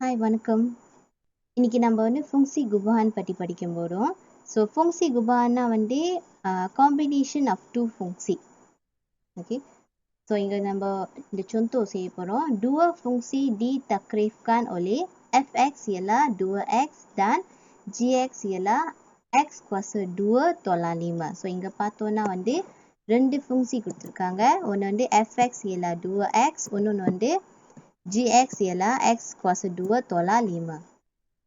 Hi வணக்கம். இன்னைக்கு நம்ம வந்து ஃபங்க்சி குபான் பற்றி படிக்க போகிறோம். ஸோ ஃபங்க்சி குபான்னா வந்து combination of two fungi. Okay, so இங்கே நம்ம இந்த contoh செய்ய போகிறோம். Dua fungsi ditakrifkan oleh fx ialah 2x dan gx ialah x kuasa 2 tolak 5. So இங்கே பார்த்தோன்னா வந்து ரெண்டு ஃபங்க்சி கொடுத்துருக்காங்க. ஒன்று வந்து fx ialah 2x, ஒன்று வந்து gx ialah x kuasa 2 tolak 5.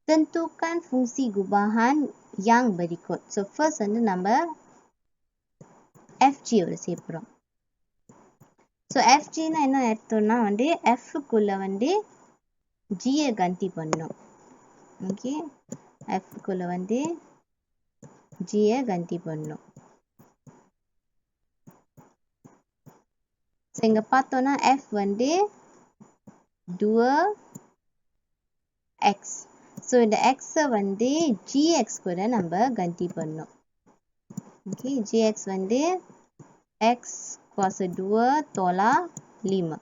Tentukan fungsi gubahan yang berikut. So first வந்து நம்ம fg ஓட சேர்க்கிறோம். ஸோ fgனா என்ன அர்த்தம்னா வந்து fக்குள்ள வந்து gயை கண்டி பண்ணணும். ஓகே, fக்குள்ள வந்து gயை கண்டி பண்ணணும். ஸோ இங்கே பார்த்தோன்னா f வந்து 2x. ஸோ இந்த x வந்து gx கூட நம்ம கண்டி பண்ணணும். ஓகே, gx வந்து x kuasa 2 tolak 5.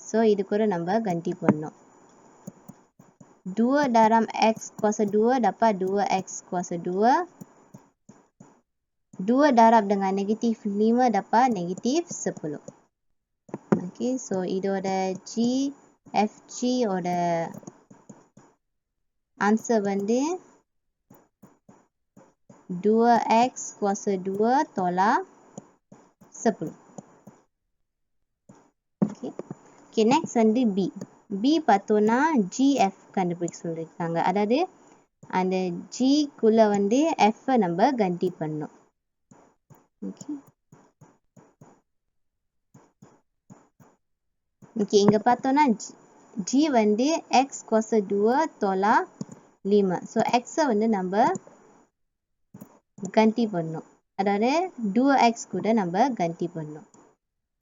ஸோ இது கூட நம்ம கண்டி பண்ணணும். 2 dalam x kuasa 2 dapat 2x kuasa 2. 2 darab dengan negatif 5 dapat negatif 10. Okay, so இதோட fg ஓட answer வந்து 2x kuasa 2 tolak 10. Okay, next வந்து b. b பார்த்தோன்னா gf கண்டுபிடிக்க சொல்லியிருக்காங்க. அதாவது அந்த g குள்ள வந்து f நம்ம கண்டி பண்ணணும். ஓகே, இங்கே பார்த்தோன்னா g வந்து x kuasa 2 tolak 5. So x வந்து நம்ம கண்டி பண்ணணும். அதாவது 2x கூட நம்ம கண்டி பண்ணணும்.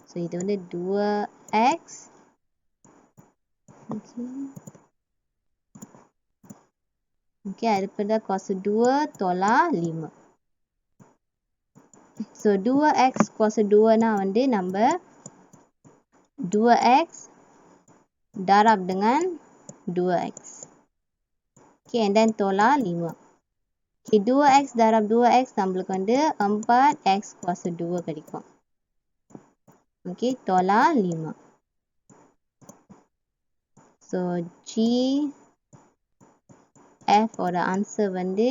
ஸோ இது வந்து 2x. ஓகே, அடுத்தது kuasa 2 tolak 5. So 2x kuasa 2னா வந்து நம்ம 2x darab dengan 2x. Okay, and then tolak 5. Okay, 2x darab 2x நம்மளுக்கு வந்து 4x kuasa 2 கிடைக்கும். Okay, tolak 5. So gf ஓட answer வந்து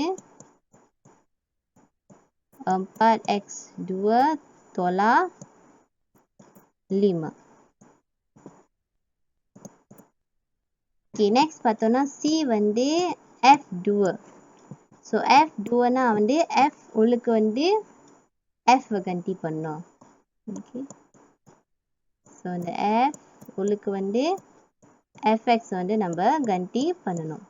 4x 2 tolak 5. Okay, next பார்த்தோன்னா c வந்து f2. ஸோ f2னா வந்து f உள்ளுக்கு வந்து f கண்டி பண்ணோம். ஓகே, ஸோ இந்த f உள்ளுக்கு வந்து fx வந்து நம்ம கண்டி பண்ணணும்.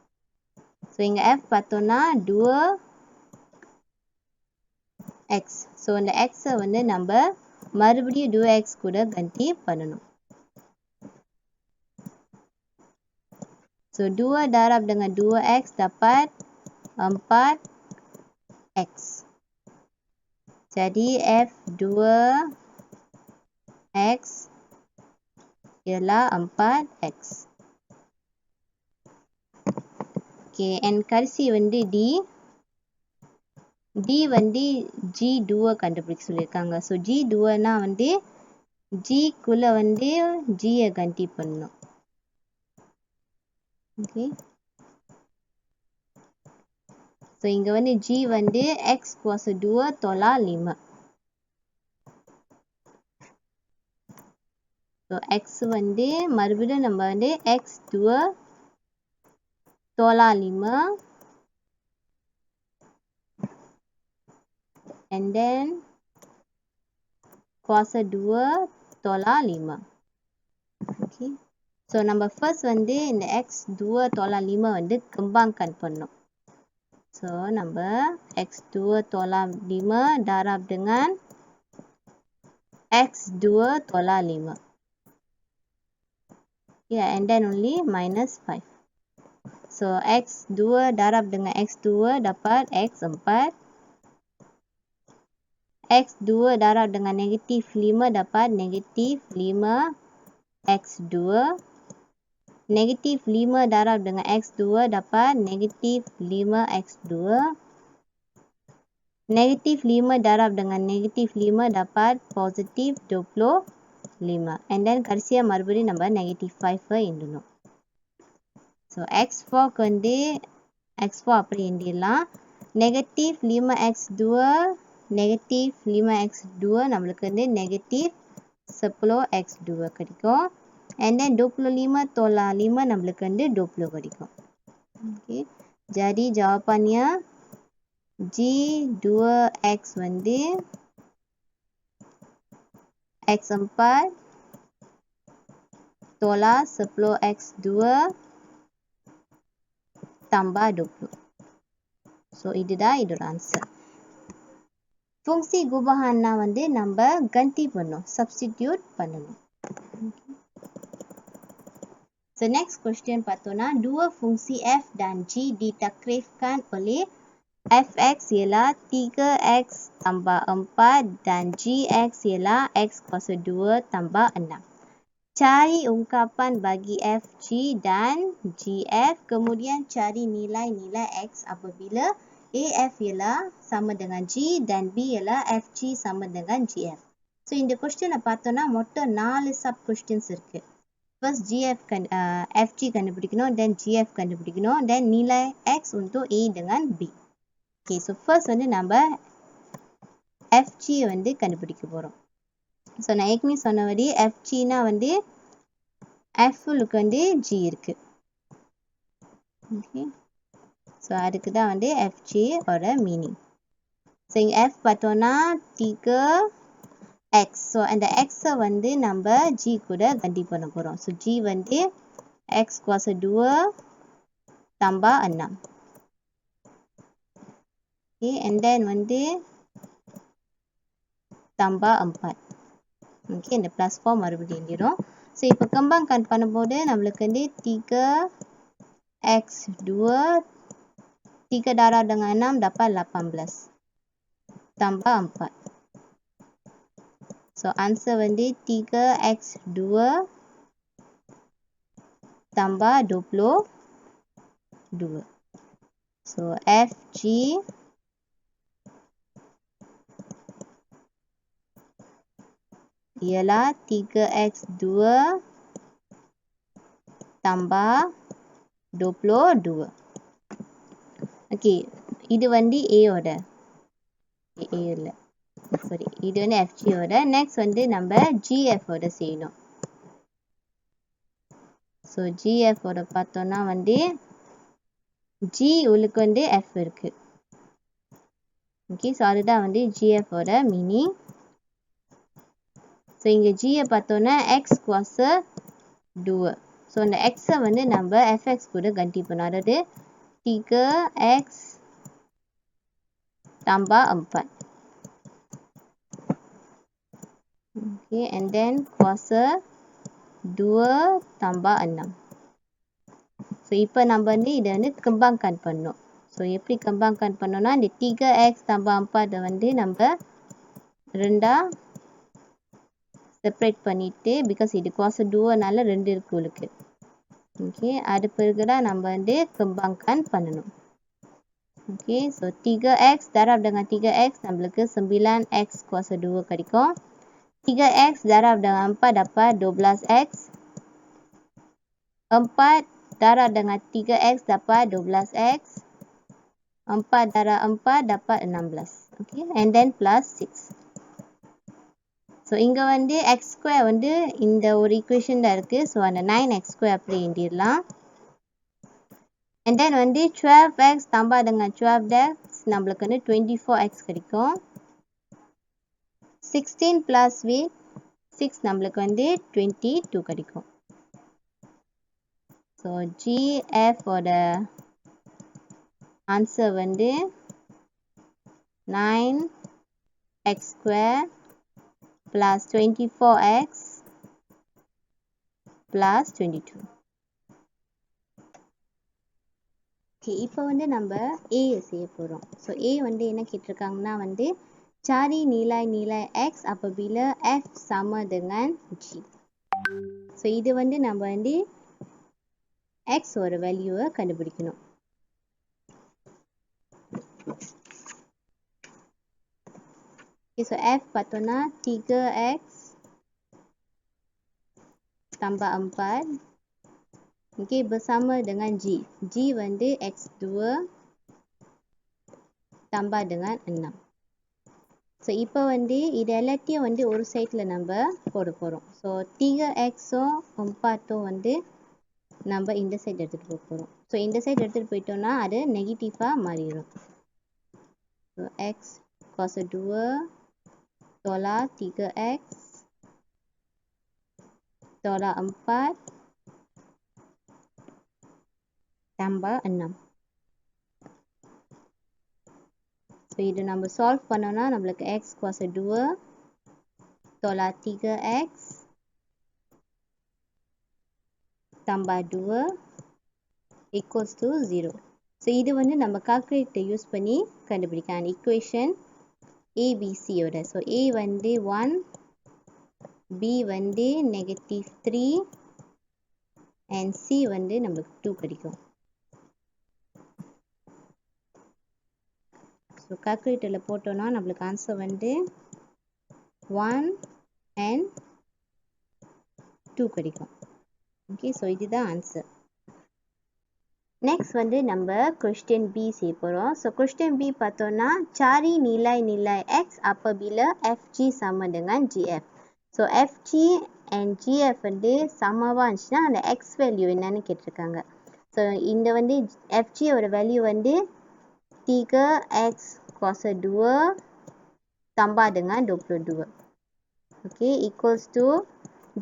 ஸோ இங்கே f பார்த்தோன்னா 2x. ஸோ இந்த x வந்து நம்ம மறுபடியும் 2x கூட கண்டி பண்ணணும். So 2 darab dengan 2x dapat 4x. Jadi f2x ialah 4x. Okay, and கடைசி வந்து d. d வந்து g2 கண்டுபிடிக்க சொல்லியிருக்காங்க. ஸோ g2னா வந்து g குள்ள வந்து gயை கண்டி பண்ணணும். ஓகே, ஸோ இங்கே வந்து g வந்து x kuasa 2 tolak 5. So x வந்து மறுபடியும் நம்ம வந்து x 2 tolak 5 and then kuasa 2 tolak 5. Okay, so நம்ம ஃபர்ஸ்ட் வந்து இந்த x 2 tolak 5 வந்து கம்பangkan பண்ணணும். ஸோ நம்ம x 2 tolak 5 darab dengan x 2 tolak 5. Yeah, and then only minus 5. So x 2 darab dengan x 2 dapat x 4. X2 darab dengan negatif 5 dapat negatif 5X2. Negatif 5 darab dengan X2 dapat negatif 5X2. Negatif 5 darab dengan negatif 5 dapat positif 25. And then கடைசியா மறுபடியும் நம்ம negative 5 எண்ணணும். So X4 வந்து X4 அப்படி எண்ணிடலாம். negative 5X2 negative 5X2 நம்மளுக்கு வந்து negative 10X2 கிடைக்கும். And then 25 tolak 5 நம்மளுக்கு வந்து 20 கிடைக்கும். Okay. Jadi jawapannya G2X வந்து X4 tolak 10X2 tambah 20. So இதுதான் இதோட ஆன்சர். ஃபங்க்ஷி குபஹான்னா வந்து நம்ம கண்டி பண்ணணும், சப்ஸ்டிடியூட் பண்ணணும். So next question பார்த்தோம்னா dua fungsi f dan g ditakrifkan oleh fx ialah 3x tambah 4 dan gx ialah x kuasa 2 tambah 6. Cari ungkapan bagi f, g dan gf, kemudian cari nilai-nilai x apabila AF ialah sama dengan G dan B ialah FG sama dengan GF. So இந்த கொஸ்டினை பார்த்தோம்னா மொத்தம் 4 sub questions இருக்கு. First FG கண்டுபிடிக்கணும், தென் GF கண்டுபிடிக்கணும், தென் நிலை X untuk A dengan B. Okay, so first வந்து நம்ம FG வந்து கண்டுபிடிக்க போகிறோம். ஸோ நான் ஏற்கனவே சொன்னபடி FGனா வந்து Fலுக்கு வந்து G இருக்கு. ஓகே, ஸோ அதுக்கு தான் வந்து FG ஓட மீனிங். ஸோ இங்கே F பார்த்தோன்னா 3x. ஸோ அந்த Xை வந்து நம்ம G கூட கண்டி பண்ண போகிறோம். ஸோ G வந்து X kuasa 2 tambah 6. Okay, and then வந்து tambah 4. ஓகே, இந்த ப்ளஸ் 4 மறுபடியும் எழுதிடும். ஸோ இப்போ கம்பேர் பண்ணும்போது நம்மளுக்கு வந்து 3x2 3 darab dengan 6 dapat 18 tambah 4. So answer வந்து 3x2 tambah 22. So FG ialah 3x2 tambah 22. Okay, இது வந்து ஏயோட இல்லை, சாரி, இது வந்து FGயோட. நெக்ஸ்ட் வந்து நம்ம GFோட செய்யணும். ஸோ GFோட பார்த்தோன்னா வந்து G உள்ளுக்கு வந்து F இருக்கு. ஓகே, ஸோ அதுதான் வந்து GFோட மீனிங். ஸோ இங்கே Gயை பார்த்தோன்னா X kuasa 2. ஸோ அந்த Xை வந்து நம்ம FX கூட கண்டி பண்ணோம். அதாவது 3x tambah 4. Okay, and then kuasa 2 tambah 6. So இப்போ நம்ம வந்து இதை வந்து கம்பேர் பண்ணோம். ஸோ எப்படி கம்பேர் பண்ணோம்னா இந்த 3x tambah 4 வந்து நம்ம ரெண்டா செப்பரேட் பண்ணிட்டு, பிகாஸ் இது குவாச 2னால 2 இருக்கு உங்களுக்கு. ஓகே, அது பிறகுதான் நம்ம வந்து கம்பேர் பண்ணணும். Okay, so 3x darab dengan 3x நம்மளுக்கு 9x kuasa 2 கிடைக்கும். 3x darab dengan 4 dapat 12x. 4 darab dengan 3x dapat 12x. 4 darab 4 dapat 16. Okay, and then plus 6. So இங்கே வந்து எக்ஸ் ஸ்கொயர் வந்து இந்த ஒரு ஈக்குவேஷன் தான் இருக்குது. ஸோ அந்த 9x ஸ்கொயர் அப்படி எழுதிடலாம். அண்ட் தென் வந்து 12x tambah dengan 12x நம்மளுக்கு வந்து 24x கிடைக்கும். 16 plus with 6 நம்மளுக்கு வந்து 22 கிடைக்கும். ஸோ GFோட ஆன்சர் வந்து 9x square plus 24x plus 22. Okay, இப்போ வந்து நம்ம A செய்ய போகிறோம். ஸோ A வந்து என்ன கேட்டிருக்காங்கன்னா வந்து cari nilai-nilai X apabila F sama dengan G. So இது வந்து நம்ம வந்து X ஒரு வேல்யூவை கண்டுபிடிக்கணும். Okay, so F பார்த்தோம்னா 3x tambah 4. Okay, bersama dengan G. G வந்து X2 tambah dengan 6. So இப்போ வந்து இது எல்லாத்தையும் வந்து ஒரு சைடில் நம்ம போட போகிறோம். ஸோ 3xம் 4ம் வந்து நம்ம இந்த சைடு எடுத்துகிட்டு போக போகிறோம். ஸோ இந்த சைடு எடுத்துகிட்டு போயிட்டோம்னா அது நெகட்டிவாக மாறிடும். So x cos 2 tolak 3x tolak 4 tambah 6. So இது நம்ம சால்வ் பண்ணோம்னா நம்மளுக்கு x cos 2 tolak 3x tambah 2 equals to 0. So இது வந்து நம்ம கால்குலேட்டர் யூஸ் பண்ணி கண்டுபிடிக்கலாம் ஈக்குவேஷன் ஏபிசியோட. ஸோ A வந்து 1, B வந்து -3 and C வந்து நம்மளுக்கு 2 கிடைக்கும். ஸோ கால்குலேட்டரில் போட்டோன்னா நம்மளுக்கு ஆன்சர் வந்து 1 and 2 கிடைக்கும். ஓகே, ஸோ இதுதான் ஆன்சர். நெக்ஸ்ட் வந்து நம்ம கொஸ்டின் பி செய்ய போகிறோம். ஸோ கொஸ்டின் பி பார்த்தோன்னா cari nilai-nilai X apabila FG sama dengan GF. So FG and GF வந்து சமமாக இருந்துச்சுன்னா அந்த X வேல்யூ என்னன்னு கேட்டிருக்காங்க. ஸோ இந்த வந்து FG ஓட வேல்யூ வந்து 3x cos 2 tambah dengan 22. Okay, equals to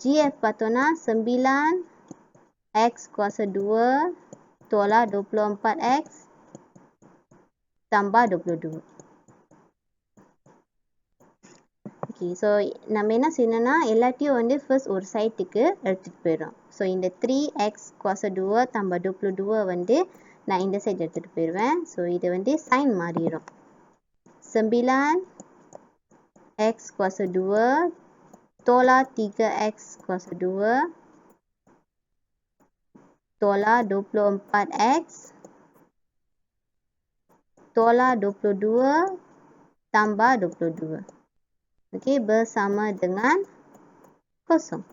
GF பார்த்தோன்னா 9x cos 2 tolak 24x tambah 22. Okay, so நம்ம என்ன செய்யணும்னா எல்லாத்தையும் வந்து ஃபர்ஸ்ட் ஒரு சைட்டுக்கு எடுத்துகிட்டு போயிடும். ஸோ இந்த 3x cos 2 tambah 22 வந்து நான் இந்த சைடு எடுத்துகிட்டு போயிடுவேன். ஸோ இது வந்து சைன் மாறிடும். 9x cos 2 tolak 3x cos 2 tolak 24x tolak 22 tambah 22. Okey, bersama dengan kosong.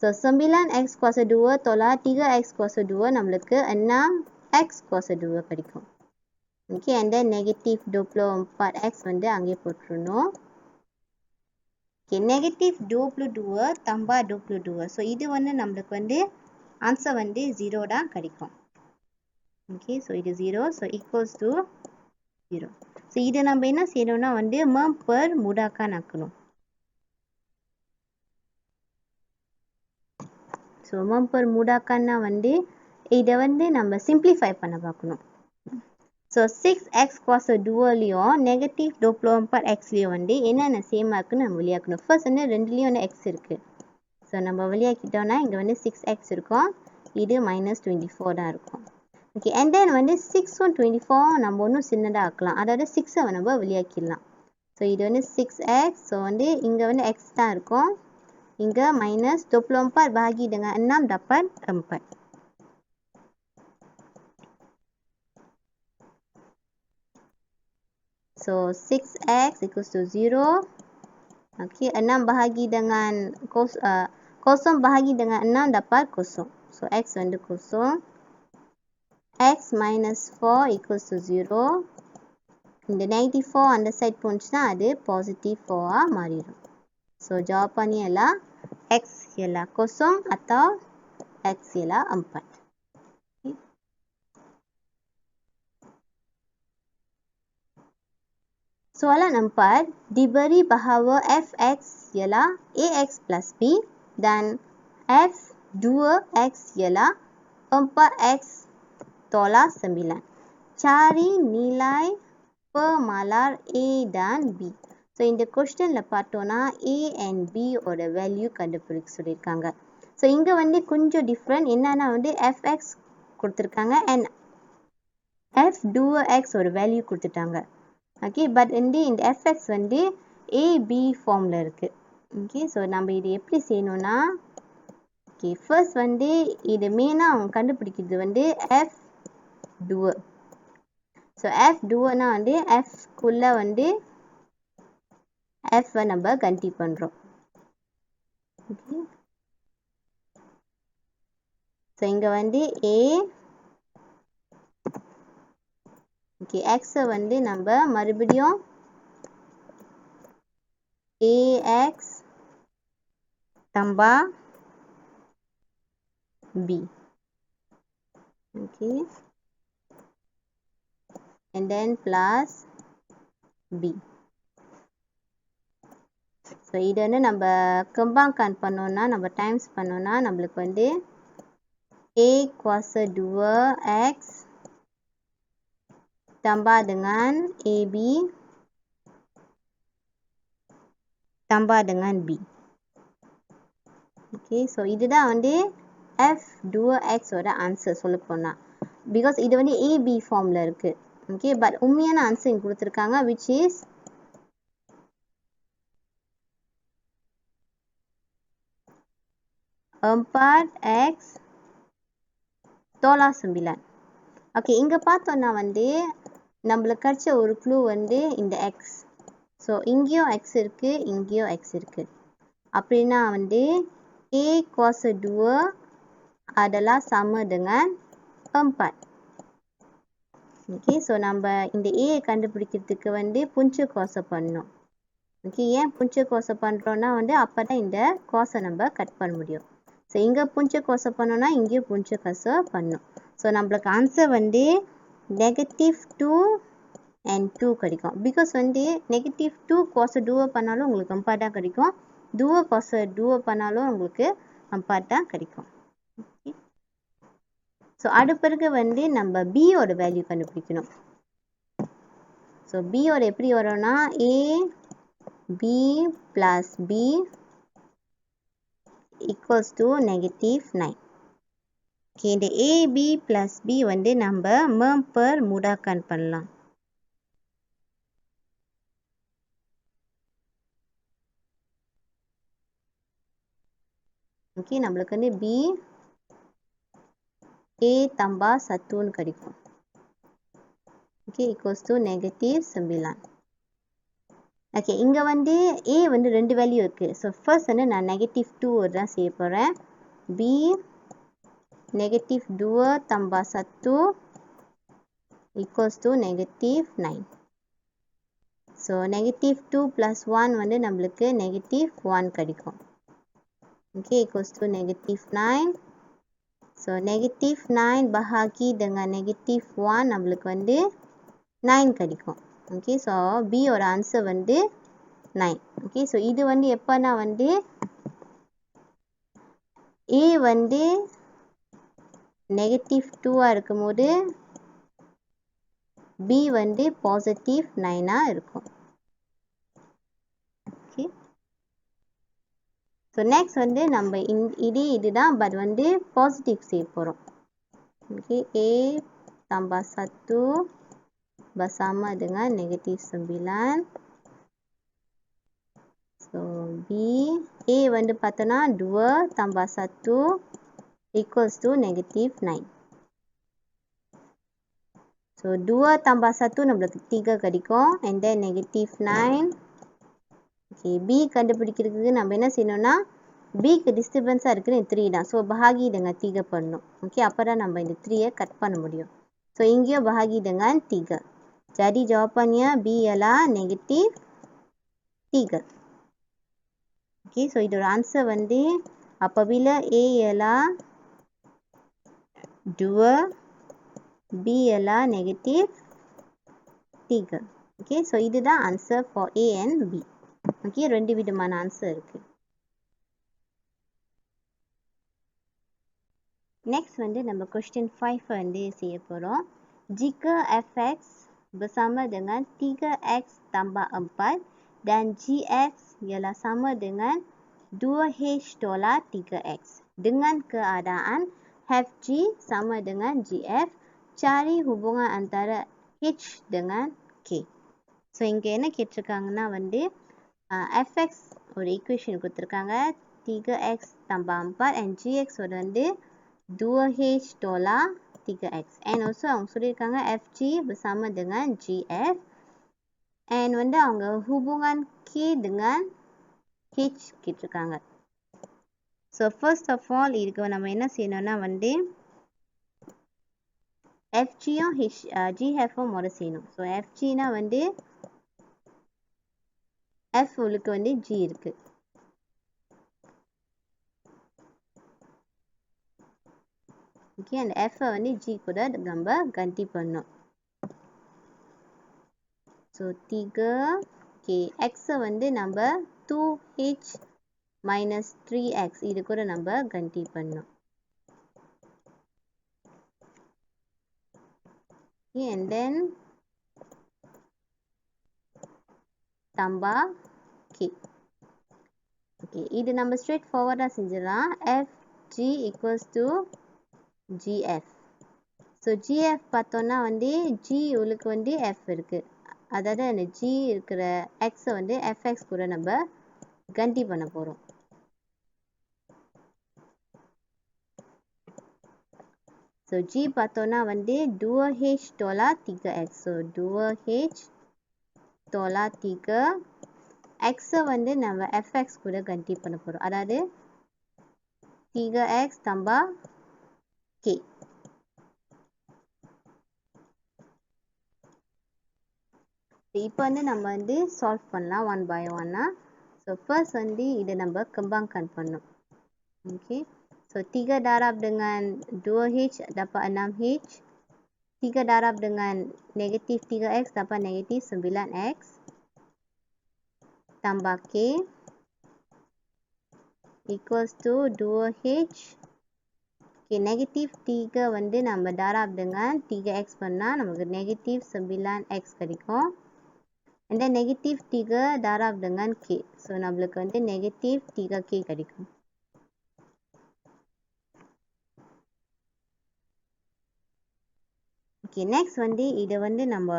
So 9x cos 2 tolak 3x cos 2 நம்மளுக்கு 6x cos 2 கிடைக்கும். Okay, and then negative 24x வந்து அங்கே போட்டுருணும். Okay, negative 22 tambah 22. So இது வந்து நம்மளுக்கு வந்து answer வந்து 0 தான் கிடைக்கும். Okay, so இது 0. So equals to 0. So இது நம்ம என்ன செய்யணும்னா வந்து mempermudahkan ஆக்கணும். ஸோ mempermudahkanனா வந்து இதை வந்து நம்ம சிம்பிளிஃபை பண்ண பார்க்கணும். ஸோ 6x cos 2லையும் நெகட்டிவ் 24xலையும் வந்து என்னென்ன சேமாக இருக்குன்னு நம்ம வெளியாக்கணும். ஃபர்ஸ்ட் வந்து ரெண்டுலேயும் வந்து எக்ஸ் இருக்குது. ஸோ நம்ம வெளியாக்கிட்டோம்னா இங்கே வந்து 6x இருக்கும், இது -24 தான் இருக்கும். ஓகே, அண்ட் தென் வந்து 6ம் 24 நம்ம ஒன்றும் சின்னதாக ஆக்கலாம், அதாவது 6ஐ நம்ம வெளியாக்கிடலாம். ஸோ இது வந்து 6x, ஸோ வந்து இங்கே வந்து எக்ஸ் தான் இருக்கும், இங்கே -24 bahagi dengan 6 dapat 4. So 6x equals to 0. Okay, 6 bahagi dengan 0 bahagi dengan 6 dapat 0. So x வந்து 0. X minus 4 equals to 0. இந்த 94 அந்த சைட் போனுச்சுன்னா அது positive 4 மாறிடும். So jawapannya ialah X ialah 0 atau X ialah 4. Okay. Soalan 4, diberi bahawa Fx ialah Ax plus B dan F2x ialah 4x tolak 9. Cari nilai pemalar A dan B. So இந்த கொஸ்டினில் பார்த்தோன்னா A and B ஓட value கண்டுபிடிக்க சொல்லியிருக்காங்க. So இங்கே வந்து கொஞ்சம் different என்னன்னா வந்து Fx கொடுத்துருக்காங்க அண்ட் F2x ஒரு வேல்யூ கொடுத்துட்டாங்க. ஓகே, பட் வந்து இந்த Fx வந்து AB ஃபார்மில் இருக்குது. ஓகே, ஸோ நம்ம இது எப்படி செய்யணும்னா, ஓகே ஃபர்ஸ்ட் வந்து இது மெயினாக அவங்க கண்டுபிடிக்கிறது வந்து F dual. ஸோ F dualனா வந்து Fக்குள்ளே வந்து F நம்ம கண்டி பண்ணுறோம். ஓகே, ஸோ இங்கே வந்து A, ஓகே X வந்து நம்ம மறுபடியும் AX tambah B. Okay, and then plus B. So இது வந்து நம்ம கம்பேர் பண்ணோம்னா, நம்ம டைம்ஸ் பண்ணோம்னா நம்மளுக்கு வந்து A kuasa 2X tambah dengan AB tambah dengan B. Okay, so இதுதான் வந்து F dual X ஓட ஆன்சர் சொல்ல போனால். பிகாஸ் இது வந்து AB ஃபார்மில் இருக்குது. ஓகே, பட் உண்மையான ஆன்சர் இங்கே கொடுத்துருக்காங்க, which is empat X tolak 9. Okay, இங்கே பார்த்தோன்னா வந்து நம்மளுக்கு கிடைச்ச ஒரு க்ளூ வந்து இந்த X. ஸோ இங்கேயும் X இருக்குது, இங்கேயும் X இருக்குது. அப்படின்னா வந்து A kuasa 2 adalah sama dengan 4. Okay, so நம்ம இந்த A கண்டுபிடிக்கிறதுக்கு வந்து புஞ்ச குவாசை பண்ணணும். ஓகே, ஏன் புஞ்ச குவாசை பண்ணுறோன்னா வந்து அப்போ தான் இந்த குவாசை நம்ம கட் பண்ண முடியும். ஸோ இங்கே புஞ்ச குவாசை பண்ணோன்னா இங்கேயும் புஞ்ச குவாசை பண்ணணும். ஸோ நம்மளுக்கு ஆன்சர் வந்து -2 and 2 கிடைக்கும். பிகாஸ் வந்து -2 குவாசை 2 பண்ணாலும் உங்களுக்கு 4 தான் கிடைக்கும். 2 குவாசை 2 பண்ணாலும் உங்களுக்கு 4 தான் கிடைக்கும். ஓகே, ஸோ அது பிறகு வந்து நம்ம பியோட வேல்யூ கண்டுபிடிக்கணும். ஸோ பியோட எப்படி வரும்னா A B plus B equals to -9. Okay, இந்த AB plus B வந்து நம்ம mempermudahkan பண்ணலாம். ஓகே, நம்மளுக்கு வந்து B A tambah 1 கிடைக்கும். Okay, equals to -9. ஓகே, இங்கே வந்து A வந்து 2 வேல்யூ இருக்குது. ஸோ ஃபர்ஸ்ட் வந்து நான் -2 தான் செய்ய போகிறேன். B -2 tambah 1 equals to -9. So -2 plus 1 வந்து நம்மளுக்கு -1 கிடைக்கும். Okay, equals to -9. So -9 bahagi dengan -1 நம்மளுக்கு வந்து 9 கிடைக்கும். ஓகே, ஸோ பியோட ஆன்சர் வந்து 9. ஓகே, ஸோ இது வந்து எப்போனா வந்து A வந்து -2 இருக்கும்போது B வந்து +9 இருக்கும். ஓகே, ஸோ நெக்ஸ்ட் வந்து நம்ம இதுதான் பட் வந்து பாசிட்டிவ் செய்ய போகிறோம். Okay, A tambah 1 bersama dengan -9. So B A வந்து பார்த்தோன்னா 2 tambah 1 equals to -9. So 2 tambah 1 நம்மளுக்கு 3 கிடைக்கும். and then -9. ஓகே, B கண்டுபிடிக்கிறதுக்கு நம்ம என்ன செய்யணும்னா Bக்கு டிஸ்டர்பன்ஸாக இருக்குது 3 தான். ஸோ bahagi dengan 3 பண்ணணும். ஓகே, அப்போ தான் நம்ம இந்த 3யை கட் பண்ண முடியும். ஸோ இங்கேயும் bahagi dengan 3. Jadi jawapannya B ialah -3. Okey, so இதோட ஆன்சர் வந்து apabila A ialah 2, B ialah -3. Okay, so இதுதான் answer for A and B. Okay, ரெண்டு விதமான ஆன்சர் இருக்கு. நெக்ஸ்ட் வந்து நம்ம கொஸ்டின் 5 வந்து செய்ய போகிறோம். Jika fx bersama dengan 3x tambah 4 dan gx ialah sama dengan 2h tolak 3x. Dengan keadaan fg sama dengan gf, cari hubungan antara h dengan k. So இங்கே என்ன கேட்டிருக்காங்கன்னா வந்து fx ஒரு ஈக்குவேஷன் கொடுத்துருக்காங்க 3x tambah 4 and gx வந்து 2h tolak 3x and also அவங்க சொல்லியிருக்காங்க fg bersama dengan gf and வந்து அவங்க hubungan k dengan h கேட்டிருக்காங்க. ஸோ ஃபர்ஸ்ட் ஆஃப் ஆல் இதுக்கு நம்ம என்ன செய்யணும்னா வந்து fgயும் gfம் முறை செய்யணும். ஸோ fgனா வந்து f உள்ளுக்கு வந்து g இருக்கு. ஓகே, அந்த f வந்து g கூட நம்ம கண்டி பண்ணோம். ஸோ 3 k x வந்து நம்ம 2h minus 3x இது கூட நம்ம கண்டி பண்ணோம். Okay, and then tambah k. Okay, இது நம்ம straight forward செஞ்சிடலாம். fg equals to gf. So gf பார்த்தோம்னா வந்து g உள்ளுக்கு வந்து f இருக்கு. அதாவது அந்த g இருக்கிற x வந்து fx கூட நம்ம கண்டி பண்ண போகிறோம். ஸோ g பார்த்தோம்னா வந்து 2h tolak 3x. So 2h tolak 3 x வந்து நம்ம fx கூட கண்டி பண்ண போகிறோம். அதாவது 3x tambah k. இப்போ வந்து நம்ம வந்து சால்வ் பண்ணலாம் ஒன் பை ஒன்னா. ஸோ ஃபர்ஸ்ட் வந்து இதை நம்ம கம்பangkan பண்ணோம். Okay, so 3 darab dengan 2h dapat 6h. 3 darab dengan negatif 3x dapat negatif 9x. Tambah k equals to 2h. Okay, negatif 3 வந்து நம்ம darab dengan 3x பண்ணால் நமக்கு negatif 9x கிடைக்கும். And then negatif 3 darab dengan k. So நம்மளுக்கு வந்து negatif 3k கிடைக்கும். Okay, next வந்து இதை வந்து நம்ம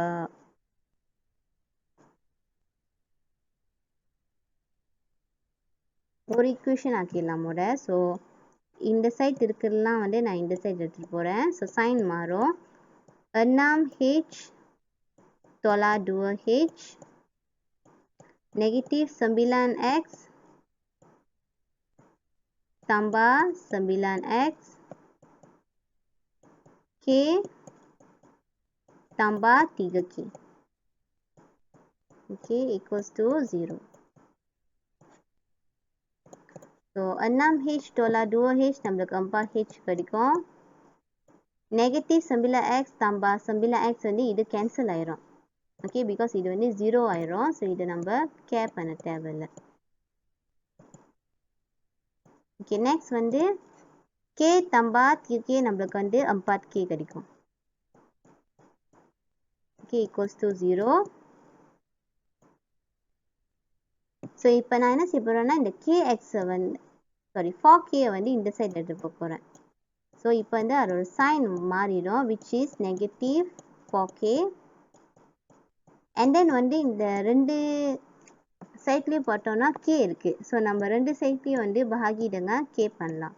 ஒரு ஈக்குவேஷன் ஆக்கிடலாம் முத. ஸோ இந்த சைட் இருக்கிறதுலாம் வந்து நான் இந்த சைட் எடுத்துகிட்டு போகிறேன். ஸோ சைன் மாறும். 6h tolak 2h negatif 9x tambah 9x k tambah 3k. Okay, equals to 0. So 6h tolak 2h நம்மளுக்கு 4h கிடைக்கும். negatif 9x tambah 9x வந்து இது கேன்சல் ஆயிரும். ஓகே, பிகாஸ் இது வந்து 0 ஆயிரும். ஸோ இது நம்ம கேர் பண்ண தேவையில்லை. ஓகே, நெக்ஸ்ட் வந்து k tambah 3k நம்மளுக்கு வந்து 4k கிடைக்கும். Okay, equals to 0. ஸோ இப்போ நான் என்ன செய்ய போகிறேன்னா இந்த kx வந்து 4k வந்து இந்த சைட் எடுத்து போகிறேன். ஸோ இப்போ வந்து அதோட சைன் மாறிடும், which is negative 4k. and then வந்து இந்த ரெண்டு சைட்லேயும் பார்த்தோம்னா k இருக்குது. ஸோ நம்ம ரெண்டு சைட்லேயும் வந்து bahagi dengan k பண்ணலாம்.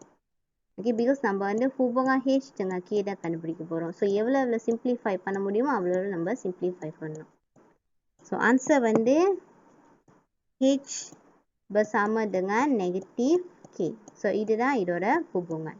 ஓகே, பிகாஸ் நம்ம வந்து hubungan h dengan k தான் கண்டுபிடிக்க போகிறோம். ஸோ எவ்வளோ சிம்பிளிஃபை பண்ண முடியுமோ அவ்வளோ நம்ம சிம்பிளிஃபை பண்ணணும். ஸோ ஆன்சர் வந்து h bersama dengan negatif k. So இதுதான் இதோட hubungan.